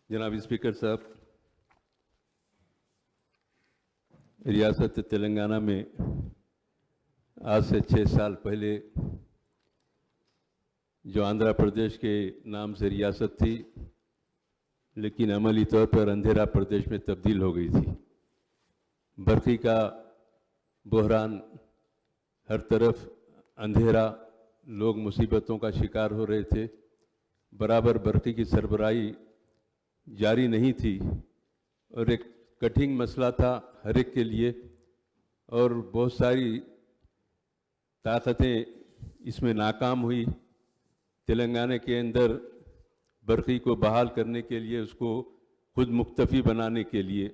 जनाब स्पीकर साहब, रियासत तेलंगाना में आज से 6 साल पहले जो आंध्र प्रदेश के नाम से रियासत थी, लेकिन अमली तौर पर अंधेरा प्रदेश में तब्दील हो गई थी। बरखी का बहरान, हर तरफ अंधेरा, लोग मुसीबतों का शिकार हो रहे थे। बराबर बरखी की सरबराही जारी नहीं थी और एक कठिन मसला था हर एक के लिए, और बहुत सारी ताकतें इसमें नाकाम हुई। तेलंगाना के अंदर बरखी को बहाल करने के लिए, उसको खुद मुख्तफी बनाने के लिए,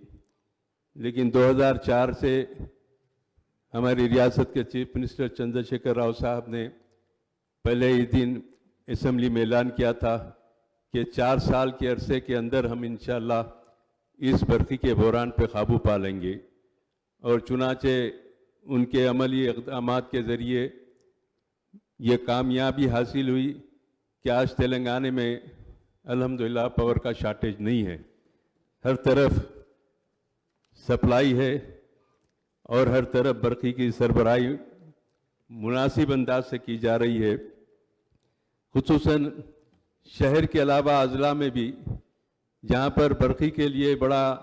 लेकिन 2004 से हमारी रियासत के चीफ मिनिस्टर चंद्रशेखर राव साहब ने पहले ही दिन असेंबली में ऐलान किया था कि 4 साल के अरसे के अंदर हम इंशाअल्लाह इस बरखी के बहरान पे काबू पा लेंगे। और चुनाचे उनके अमली इक़दामात के ज़रिए ये कामयाबी हासिल हुई कि आज तेलंगाना में अल्हम्दुलिल्लाह पावर का शॉर्टेज नहीं है। हर तरफ सप्लाई है और हर तरफ बरखी की सरबराही मुनासिब अंदाज से की जा रही है। खुसूसन शहर के अलावा अजला में भी, जहाँ पर बरखी के लिए बड़ा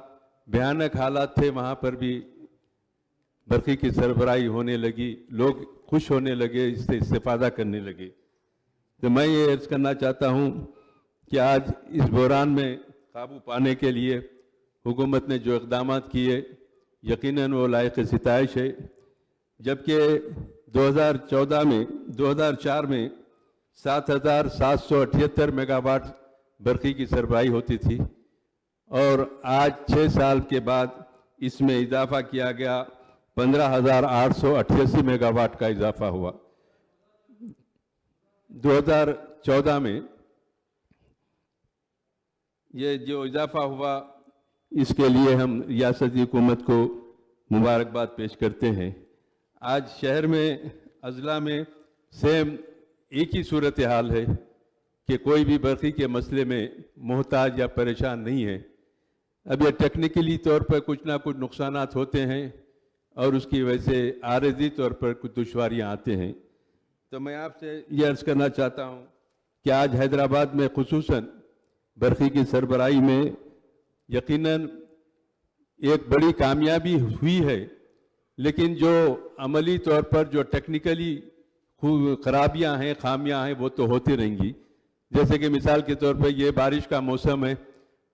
भयानक हालात थे, वहाँ पर भी बरखी की सरबराही होने लगी, लोग खुश होने लगे, इससे इस्तेफादा करने लगे। तो मैं ये अर्ज़ करना चाहता हूँ कि आज इस बहरान में काबू पाने के लिए हुकूमत ने जो इक़दाम किए, यकीनन वो लायक सिताइश है। जबकि 2004 में 7,778 मेगावाट बरखी की सरबराही होती थी, और आज 6 साल के बाद इसमें इजाफा किया गया, 15,888 मेगावाट का इजाफा हुआ। 2014 में ये जो इजाफा हुआ, इसके लिए हम रियासती हुकूमत को मुबारकबाद पेश करते हैं। आज शहर में, अजला में सेम एक ही सूरत हाल है कि कोई भी बरखी के मसले में मोहताज या परेशान नहीं है। अब ये टेक्निकली तौर पर कुछ ना कुछ नुकसानात होते हैं और उसकी वजह से आरज़ी तौर पर कुछ दुश्वारियाँ आते हैं। तो मैं आपसे ये अर्ज़ करना चाहता हूँ कि आज हैदराबाद में खुसूसन बरखी की सरबराही में यकीनन एक बड़ी कामयाबी हुई है, लेकिन जो अमली तौर पर जो टेक्निकली खराबियां हैं, खामियां हैं, वो तो होती रहेंगी। जैसे कि मिसाल के तौर पर ये बारिश का मौसम है,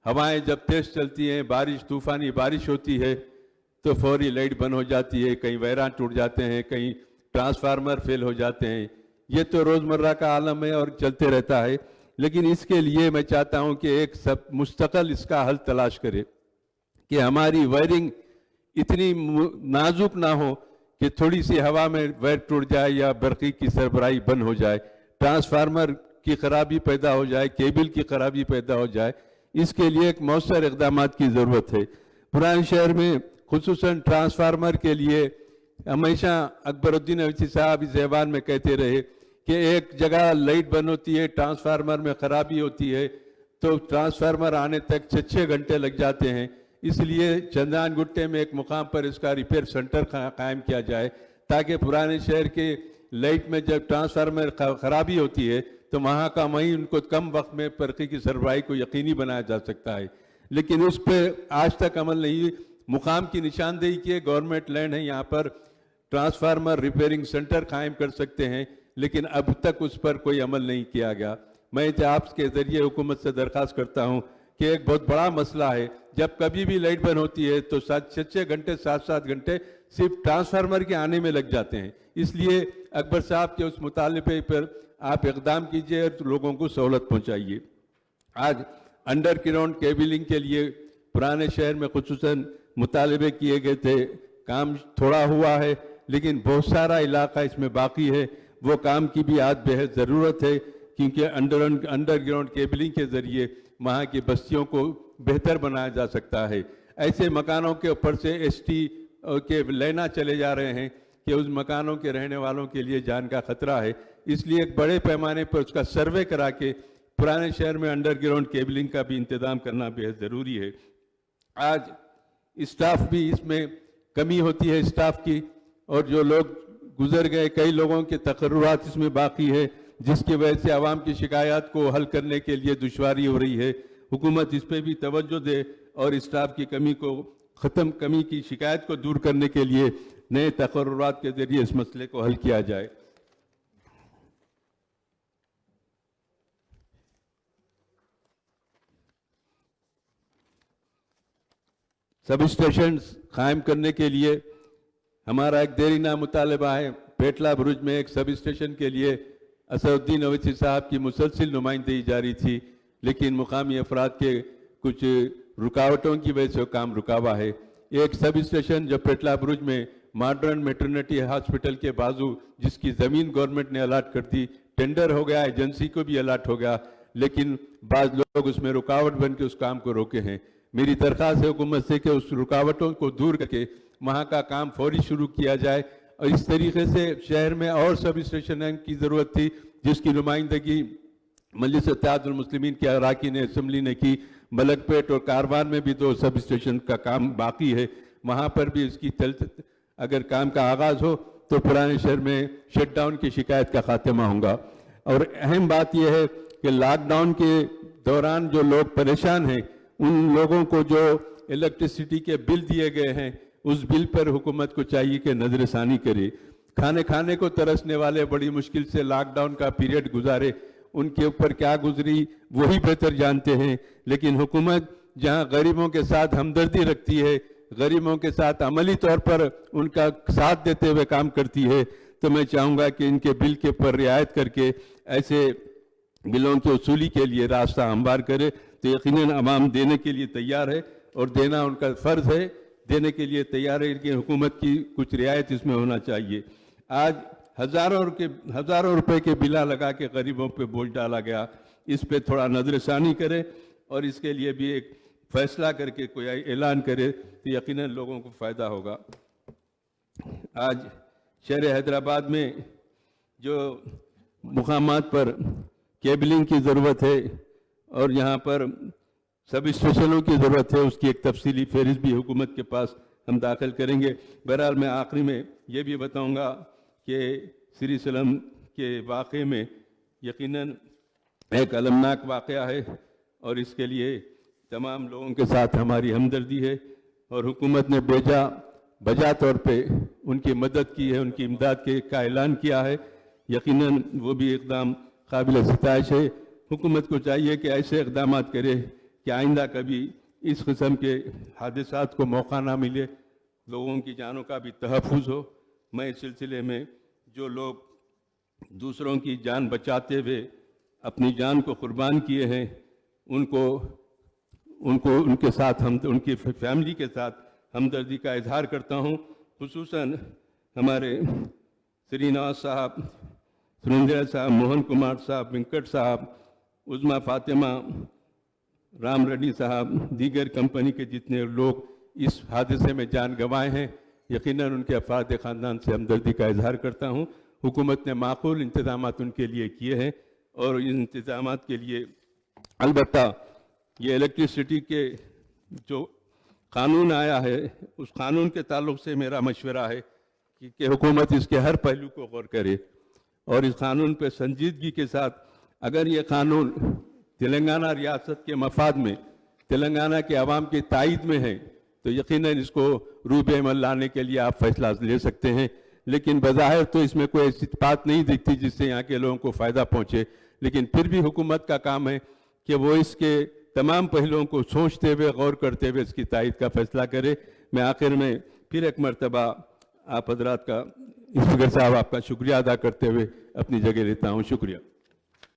हवाएं जब तेज़ चलती हैं, बारिश, तूफ़ानी बारिश होती है, तो फौरी लाइट बंद हो जाती है, कहीं वायरान टूट जाते हैं, कहीं ट्रांसफार्मर फेल हो जाते हैं। ये तो रोज़मर्रा का आलम है और चलते रहता है। लेकिन इसके लिए मैं चाहता हूँ कि एक सब मुस्तकिल इसका हल तलाश करे कि हमारी वायरिंग इतनी नाजुक ना हो कि थोड़ी सी हवा में वायर टूट जाए या बरखी की सरबराही बंद हो जाए, ट्रांसफार्मर की खराबी पैदा हो जाए, केबल की खराबी पैदा हो जाए। इसके लिए एक मौसर इक़दाम की ज़रूरत है। पुराने शहर में खुसूसन ट्रांसफार्मर के लिए हमेशा अकबरुद्दीन अवैसी साहब इस ऐवान में कहते रहे कि एक जगह लाइट बंद होती है, ट्रांसफार्मर में खराबी होती है, तो ट्रांसफार्मर आने तक 6 घंटे लग जाते हैं। इसलिए चंद्रान गुट्टे में एक मुकाम पर इसका रिपेयर सेंटर कायम किया जाए, ताकि पुराने शहर के लाइट में जब ट्रांसफार्मर खराबी होती है तो वहाँ का वहीं उनको कम वक्त में बरखी की सरबराही को यकीनी बनाया जा सकता है। लेकिन उस पर आज तक अमल नहीं। मुकाम की निशानदेही की, गवर्नमेंट लैंड है, यहाँ पर ट्रांसफार्मर रिपेयरिंग सेंटर कायम कर सकते हैं, लेकिन अब तक उस पर कोई अमल नहीं किया गया। मैं आपके ज़रिए हुकूमत से दरख्वास्त करता हूँ कि एक बहुत बड़ा मसला है, जब कभी भी लाइट बंद होती है तो 6 घंटे 7 घंटे सिर्फ ट्रांसफार्मर के आने में लग जाते हैं। इसलिए अकबर साहब के उस मुतालबे पर आप इक़दाम कीजिए और लोगों को सहूलत पहुँचाइए। आज अंडरग्राउंड केबलिंग के लिए पुराने शहर में खुसूसन मुतालबे किए गए थे, काम थोड़ा हुआ है, लेकिन बहुत सारा इलाका इसमें बाकी है। वो काम की भी आज बेहद ज़रूरत है, क्योंकि अंडरग्राउंड केबलिंग के ज़रिए वहाँ की बस्तियों को बेहतर बनाया जा सकता है। ऐसे मकानों के ऊपर से ST के लेना चले जा रहे हैं कि उस मकानों के रहने वालों के लिए जान का खतरा है। इसलिए एक बड़े पैमाने पर उसका सर्वे करा के पुराने शहर में अंडरग्राउंड केबलिंग का भी इंतज़ाम करना बेहद ज़रूरी है। आज स्टाफ भी इसमें कमी होती है स्टाफ की, और जो लोग गुजर गए कई लोगों के तकर्रुरात इसमें बाकी है, जिसकी वजह से आवाम की शिकायत को हल करने के लिए दुश्वारी हो रही है। हुकूमत इस पर भी तवज्जो दे और स्टाफ की कमी की शिकायत को दूर करने के लिए नए तकर्रुरात के जरिए इस मसले को हल किया जाए। सब स्टेशन कायम करने के लिए हमारा एक देरीना मुतालबा है। पेटला बुरुज में एक सब स्टेशन के लिए असदुद्दीन अवैसी साहब की मुसलसिल नुमाइंदगी जारी थी, लेकिन मुकामी अफराद के कुछ रुकावटों की वजह से काम रुका हुआ है। एक सब स्टेशन जो पेटला बुरुज में मॉडर्न मैटरनिटी हॉस्पिटल के बाजू, जिसकी ज़मीन गवर्नमेंट ने अलाट कर दी, टेंडर हो गया, एजेंसी को भी अलाट हो गया, लेकिन बाज़ लोग उसमें रुकावट बन के उस काम को रोके हैं। मेरी दरख्वास्त है हुकूमत से कि उस रुकावटों को दूर करके वहाँ का काम फौरी शुरू किया जाए। और इस तरीके से शहर में और सब स्टेशन की ज़रूरत थी, जिसकी नुमाइंदगी मजलिस इत्तेहादुल मुस्लिमीन के अरकान असम्बली ने की। मलकपेट और कारवान में भी 2 सब स्टेशन का काम बाकी है, वहाँ पर भी इसकी अगर काम का आगाज़ हो तो पुराने शहर में शट डाउन की शिकायत का खात्मा होगा। और अहम बात यह है कि लॉकडाउन के दौरान जो लोग परेशान हैं, उन लोगों को जो इलेक्ट्रिसिटी के बिल दिए गए हैं, उस बिल पर हुकूमत को चाहिए कि नज़रसानी करे। खाने को तरसने वाले बड़ी मुश्किल से लॉकडाउन का पीरियड गुजारे, उनके ऊपर क्या गुजरी वही बेहतर जानते हैं। लेकिन हुकूमत जहां गरीबों के साथ हमदर्दी रखती है, गरीबों के साथ अमली तौर पर उनका साथ देते हुए काम करती है, तो मैं चाहूँगा कि इनके बिल के ऊपर रियायत करके ऐसे बिलों की वसूली के लिए रास्ता हमवार करे। तो यकीनन अवाम देने के लिए तैयार है और देना उनका फ़र्ज़ है, देने के लिए तैयार है, लेकिन हुकूमत की कुछ रियायत इसमें होना चाहिए। आज हज़ारों रुपए के बिला लगा के गरीबों पे बोझ डाला गया, इस पे थोड़ा नज़रसानी करे और इसके लिए भी एक फैसला करके कोई ऐलान करे तो यकीनन लोगों को फ़ायदा होगा। आज शहर हैदराबाद में जो मुकामात पर केबलिंग की ज़रूरत है और यहाँ पर सब स्टेशनों की ज़रूरत है, उसकी एक तफसीली फहरिस्त भी हुकूमत के पास हम दाखिल करेंगे। बहरहाल मैं आखिरी में ये भी बताऊँगा कि श्री सलम के वाक़े में यकीनन एक अलमनाक वाक़या है और इसके लिए तमाम लोगों के साथ हमारी हमदर्दी है और हुकूमत ने बजा तौर पे उनकी मदद की है, उनकी इमदाद का ऐलान किया है। यकीनन वो भी इक़दाम काबिल सिताइश है। हुकूमत को चाहिए कि ऐसे इक़दाम करे कि आइंदा कभी इस किस्म के हादसात को मौका ना मिले, लोगों की जानों का भी तहफ़्फ़ुज़ हो। मैं इस सिलसिले में जो लोग दूसरों की जान बचाते हुए अपनी जान को कुर्बान किए हैं, उनको उनके साथ उनकी फैमिली के साथ हमदर्दी का इजहार करता हूँ। खुसूसन हमारे श्रीनिवास साहब, सुरेंद्र साहब, मोहन कुमार साहब, वेंकट साहब, उज़मा फातिमा, राम रेड्डी साहब, दीगर कंपनी के जितने लोग इस हादसे में जान गंवाए हैं, यकीनन उनके अफराद ख़ानदान से हमदर्दी का इजहार करता हूँ। हुकूमत ने माकूल इंतज़ामात उनके लिए किए हैं और इन इंतज़ामात के लिए अलबत्ता ये इलेक्ट्रिसिटी के जो कानून आया है, उस कानून के ताल्लुक से मेरा मशवरा है कि हुकूमत इसके हर पहलू को गौर करे और इस कानून पर संजीदगी के साथ, अगर ये कानून तेलंगाना रियासत के मफाद में, तेलंगाना के अवाम की तायद में है, तो यकीनन इसको रूबे अमल लाने के लिए आप फैसला ले सकते हैं। लेकिन बज़ाहिर तो इसमें कोई ऐसी बात नहीं दिखती जिससे यहाँ के लोगों को फ़ायदा पहुँचे, लेकिन फिर भी हुकूमत का काम है कि वो इसके तमाम पहलुओं को सोचते हुए, गौर करते हुए इसकी तायद का फैसला करे। मैं आखिर में फिर एक मरतबा आप हजरात का, इफ्तिखार साहब, आपका शुक्रिया अदा करते हुए अपनी जगह लेता हूँ। शुक्रिया।